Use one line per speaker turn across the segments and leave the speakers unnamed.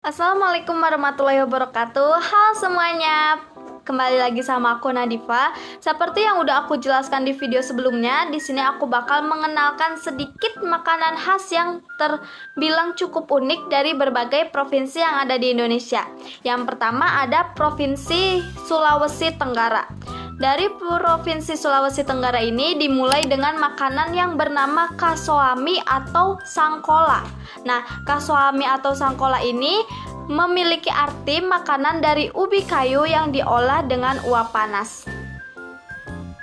Assalamualaikum warahmatullahi wabarakatuh. Halo semuanya, kembali lagi sama aku Nadifa. Seperti yang udah aku jelaskan di video sebelumnya, di sini aku bakal mengenalkan sedikit makanan khas yang terbilang cukup unik dari berbagai provinsi yang ada di Indonesia. Yang pertama ada Provinsi Sulawesi Tenggara. Dari Provinsi Sulawesi Tenggara ini dimulai dengan makanan yang bernama kasoami atau sangkola. Nah, kasoami atau sangkola ini memiliki arti makanan dari ubi kayu yang diolah dengan uap panas.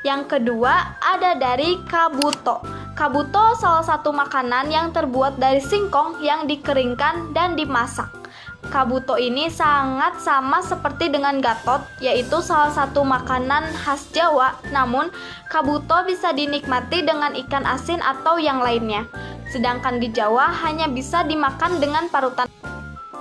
Yang kedua ada dari kabuto. Kabuto salah satu makanan yang terbuat dari singkong yang dikeringkan dan dimasak. Kabuto ini sangat sama seperti dengan gatot, yaitu salah satu makanan khas Jawa. Namun, kabuto bisa dinikmati dengan ikan asin atau yang lainnya. Sedangkan di Jawa hanya bisa dimakan dengan parutan.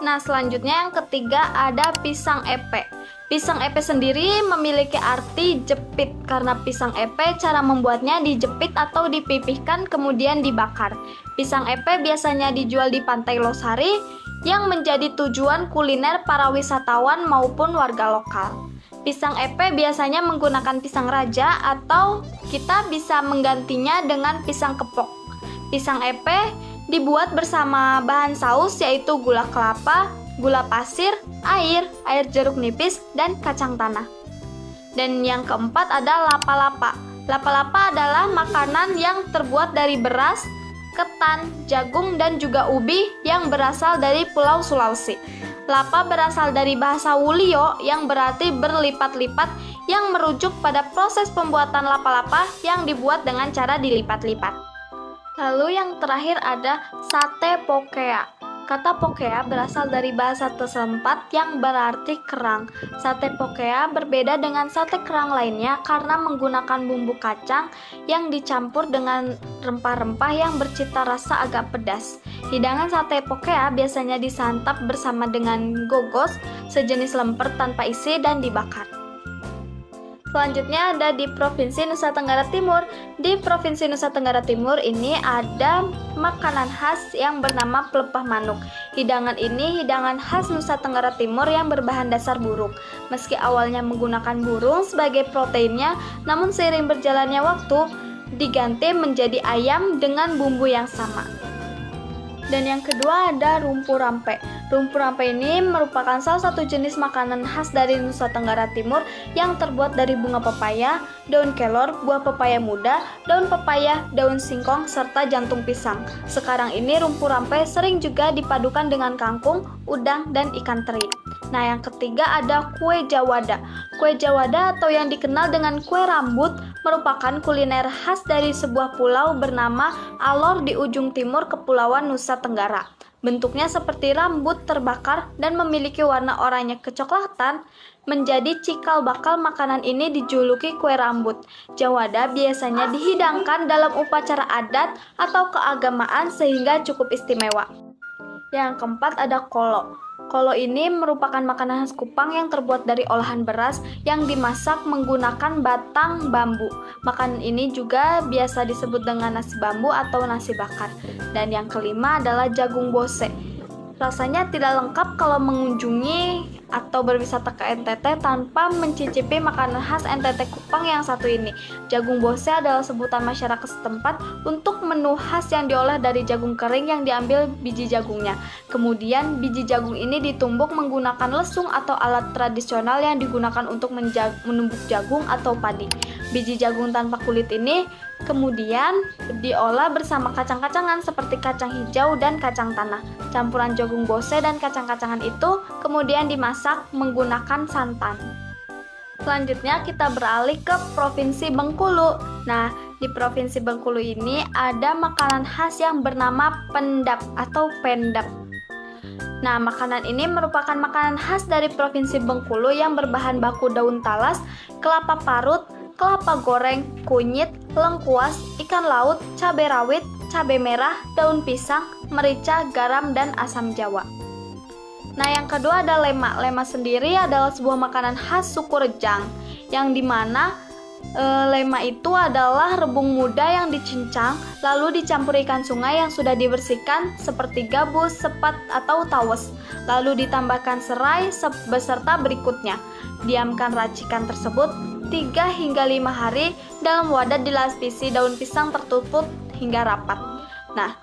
Nah, selanjutnya yang ketiga ada pisang epe. Pisang epe sendiri memiliki arti jepit karena pisang epe cara membuatnya dijepit atau dipipihkan kemudian dibakar. Pisang epe biasanya dijual di Pantai Losari yang menjadi tujuan kuliner para wisatawan maupun warga lokal. Pisang epe biasanya menggunakan pisang raja atau kita bisa menggantinya dengan pisang kepok. Pisang epe dibuat bersama bahan saus yaitu gula kelapa, gula pasir, air jeruk nipis, dan kacang tanah. Dan yang keempat ada lapa-lapa. Lapa-lapa adalah makanan yang terbuat dari beras, ketan, jagung, dan juga ubi yang berasal dari Pulau Sulawesi. Lapa berasal dari bahasa Wulio yang berarti berlipat-lipat yang merujuk pada proses pembuatan lapa-lapa yang dibuat dengan cara dilipat-lipat. Lalu yang terakhir ada sate pokea. Kata pokea berasal dari bahasa Setempat yang berarti kerang. Sate pokea berbeda dengan sate kerang lainnya karena menggunakan bumbu kacang yang dicampur dengan rempah-rempah yang bercita rasa agak pedas. Hidangan sate pokea biasanya disantap bersama dengan gogos, sejenis lemper tanpa isi dan dibakar. Selanjutnya ada di Provinsi Nusa Tenggara Timur. Di Provinsi Nusa Tenggara Timur ini ada makanan khas yang bernama pelepah manuk. Hidangan ini hidangan khas Nusa Tenggara Timur yang berbahan dasar burung. Meski awalnya menggunakan burung sebagai proteinnya, namun seiring berjalannya waktu diganti menjadi ayam dengan bumbu yang sama. Dan yang kedua ada rumpu rampe. Rumpu rampe ini merupakan salah satu jenis makanan khas dari Nusa Tenggara Timur yang terbuat dari bunga pepaya, daun kelor, buah pepaya muda, daun pepaya, daun singkong, serta jantung pisang. Sekarang ini rumpu rampe sering juga dipadukan dengan kangkung, udang, dan ikan teri. Nah, yang ketiga ada kue jawada. Kue jawada atau yang dikenal dengan kue rambut merupakan kuliner khas dari sebuah pulau bernama Alor di ujung timur Kepulauan Nusa Tenggara. Bentuknya seperti rambut terbakar dan memiliki warna oranye kecoklatan. Menjadi cikal bakal makanan ini dijuluki kue rambut. Jawada biasanya dihidangkan dalam upacara adat atau keagamaan sehingga cukup istimewa. Yang keempat ada kolo. Kolo ini merupakan makanan khas Kupang yang terbuat dari olahan beras yang dimasak menggunakan batang bambu. Makanan ini juga biasa disebut dengan nasi bambu atau nasi bakar. Dan yang kelima adalah jagung bose. Rasanya tidak lengkap kalau mengunjungi atau berwisata ke NTT tanpa mencicipi makanan khas NTT Kupang yang satu ini. Jagung bose adalah sebutan masyarakat setempat untuk menu khas yang diolah dari jagung kering yang diambil biji jagungnya. Kemudian biji jagung ini ditumbuk menggunakan lesung atau alat tradisional yang digunakan untuk menumbuk jagung atau padi. Biji jagung tanpa kulit ini kemudian diolah bersama kacang-kacangan seperti kacang hijau dan kacang tanah. Campuran jagung bose dan kacang-kacangan itu kemudian dimasak menggunakan santan. Selanjutnya kita beralih ke Provinsi Bengkulu. Nah, di Provinsi Bengkulu ini ada makanan khas yang bernama pendap atau pendap. Nah, makanan ini merupakan makanan khas dari Provinsi Bengkulu yang berbahan baku daun talas, kelapa parut, kelapa goreng, kunyit, lengkuas, ikan laut, cabai rawit, cabai merah, daun pisang, merica, garam, dan asam jawa. Nah, yang kedua ada lema. Lema sendiri adalah sebuah makanan khas suku Rejang yang dimana Lema itu adalah rebung muda yang dicincang, lalu dicampur ikan sungai yang sudah dibersihkan seperti gabus, sepat, atau tawes. Lalu ditambahkan serai beserta berikutnya. Diamkan racikan tersebut 3 hingga 5 hari dalam wadah dilapisi daun pisang tertutup hingga rapat. Nah,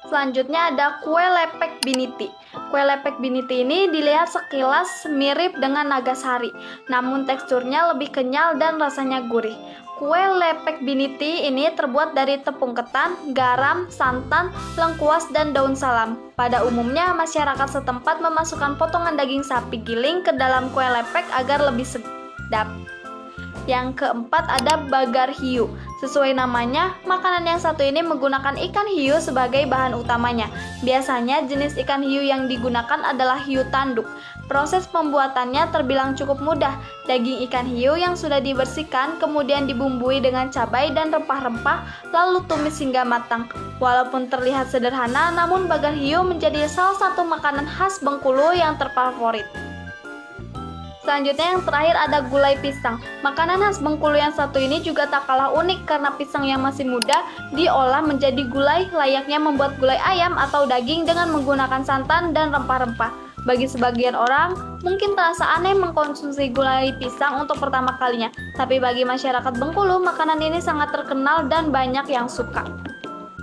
selanjutnya ada kue lepek biniti. Kue lepek biniti ini dilihat sekilas mirip dengan nagasari, namun teksturnya lebih kenyal dan rasanya gurih. Kue lepek biniti ini terbuat dari tepung ketan, garam, santan, lengkuas, dan daun salam. Pada umumnya, masyarakat setempat memasukkan potongan daging sapi giling ke dalam kue lepek agar lebih sedap. Yang keempat ada bagar hiu. Sesuai namanya, makanan yang satu ini menggunakan ikan hiu sebagai bahan utamanya. Biasanya jenis ikan hiu yang digunakan adalah hiu tanduk. Proses pembuatannya terbilang cukup mudah. Daging ikan hiu yang sudah dibersihkan kemudian dibumbui dengan cabai dan rempah-rempah, lalu tumis hingga matang. Walaupun terlihat sederhana, namun bagar hiu menjadi salah satu makanan khas Bengkulu yang terfavorit. Selanjutnya yang terakhir ada gulai pisang. Makanan khas Bengkulu yang satu ini juga tak kalah unik karena pisang yang masih muda diolah menjadi gulai layaknya membuat gulai ayam atau daging dengan menggunakan santan dan rempah-rempah. Bagi sebagian orang, mungkin terasa aneh mengkonsumsi gulai pisang untuk pertama kalinya. Tapi bagi masyarakat Bengkulu, makanan ini sangat terkenal dan banyak yang suka.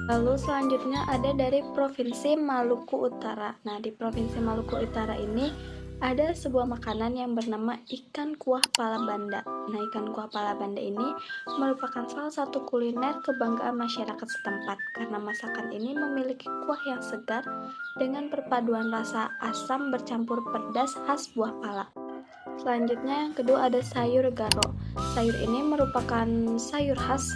Lalu selanjutnya ada dari Provinsi Maluku Utara. Nah, di Provinsi Maluku Utara ini ada sebuah makanan yang bernama ikan kuah pala banda. Nah, ikan kuah pala banda ini merupakan salah satu kuliner kebanggaan masyarakat setempat karena masakan ini memiliki kuah yang segar dengan perpaduan rasa asam bercampur pedas khas buah pala. Selanjutnya yang kedua ada sayur garo. Sayur ini merupakan sayur khas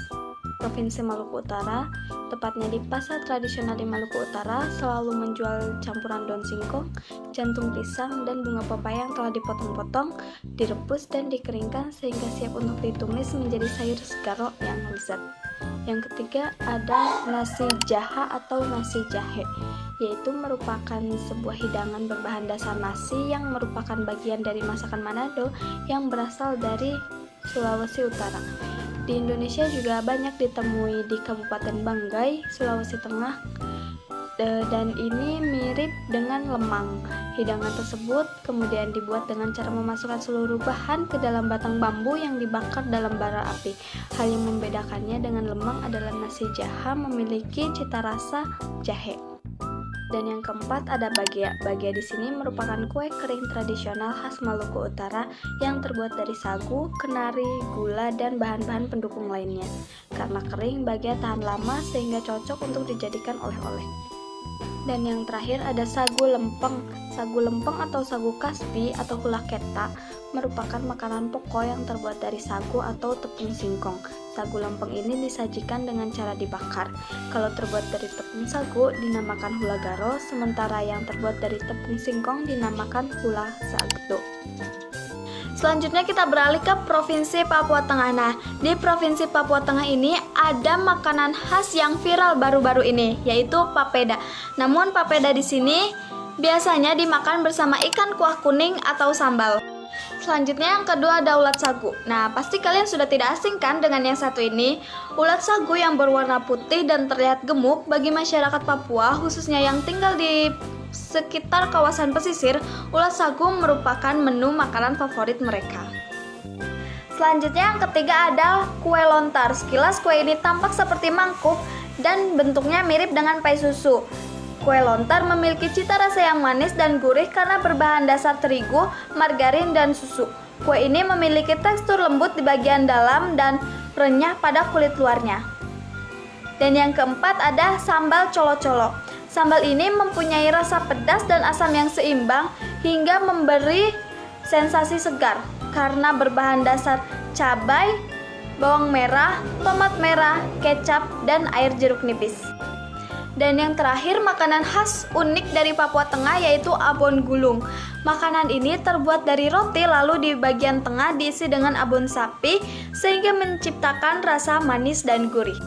Provinsi Maluku Utara, tepatnya di pasar tradisional di Maluku Utara, selalu menjual campuran daun singkong, jantung pisang, dan bunga pepaya yang telah dipotong-potong, direbus dan dikeringkan sehingga siap untuk ditumis menjadi sayur garo yang lezat. Yang ketiga ada nasi jaha atau nasi jahe, yaitu merupakan sebuah hidangan berbahan dasar nasi yang merupakan bagian dari masakan Manado yang berasal dari Sulawesi Utara. Di Indonesia juga banyak ditemui di Kabupaten Banggai, Sulawesi Tengah, dan ini mirip dengan lemang. Hidangan tersebut kemudian dibuat dengan cara memasukkan seluruh bahan ke dalam batang bambu yang dibakar dalam bara api. Hal yang membedakannya dengan lemang adalah nasi jaha memiliki cita rasa jahe. Dan yang keempat ada bagia. Bagia di sini merupakan kue kering tradisional khas Maluku Utara yang terbuat dari sagu, kenari, gula, dan bahan-bahan pendukung lainnya. Karena kering, bagia tahan lama sehingga cocok untuk dijadikan oleh-oleh. Dan yang terakhir ada sagu lempeng. Sagu lempeng atau sagu kasbi atau hula keta merupakan makanan pokok yang terbuat dari sagu atau tepung singkong. Sagu lempeng ini disajikan dengan cara dibakar. Kalau terbuat dari tepung sagu dinamakan hula garo, sementara yang terbuat dari tepung singkong dinamakan hula sagdo. Selanjutnya kita beralih ke Provinsi Papua Tengah. Nah, di Provinsi Papua Tengah ini ada makanan khas yang viral baru-baru ini, yaitu papeda. Namun papeda di sini biasanya dimakan bersama ikan kuah kuning atau sambal. Selanjutnya yang kedua ada ulat sagu. Nah, pasti kalian sudah tidak asing kan dengan yang satu ini. Ulat sagu yang berwarna putih dan terlihat gemuk bagi masyarakat Papua, khususnya yang tinggal di sekitar kawasan pesisir, ulat sagu merupakan menu makanan favorit mereka. Selanjutnya yang ketiga ada kue lontar. Sekilas kue ini tampak seperti mangkuk dan bentuknya mirip dengan pai susu. Kue lontar memiliki cita rasa yang manis dan gurih karena berbahan dasar terigu, margarin, dan susu. Kue ini memiliki tekstur lembut di bagian dalam dan renyah pada kulit luarnya. Dan yang keempat ada sambal colo-colo. Sambal ini mempunyai rasa pedas dan asam yang seimbang hingga memberi sensasi segar karena berbahan dasar cabai, bawang merah, tomat merah, kecap, dan air jeruk nipis. Dan yang terakhir makanan khas unik dari Papua Tengah yaitu abon gulung. Makanan ini terbuat dari roti lalu di bagian tengah diisi dengan abon sapi sehingga menciptakan rasa manis dan gurih.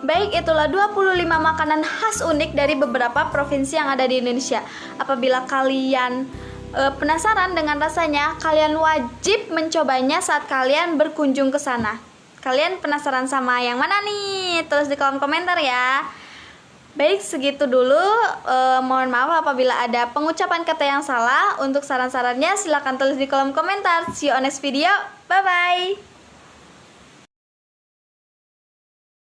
Baik, itulah 25 makanan khas unik dari beberapa provinsi yang ada di Indonesia. Apabila kalian penasaran dengan rasanya, kalian wajib mencobanya saat kalian berkunjung ke sana. Kalian penasaran sama yang mana nih? Tulis di kolom komentar ya. Baik, segitu dulu. Mohon maaf apabila ada pengucapan kata yang salah. Untuk saran-sarannya silahkan tulis di kolom komentar. See you on next video. Bye-bye.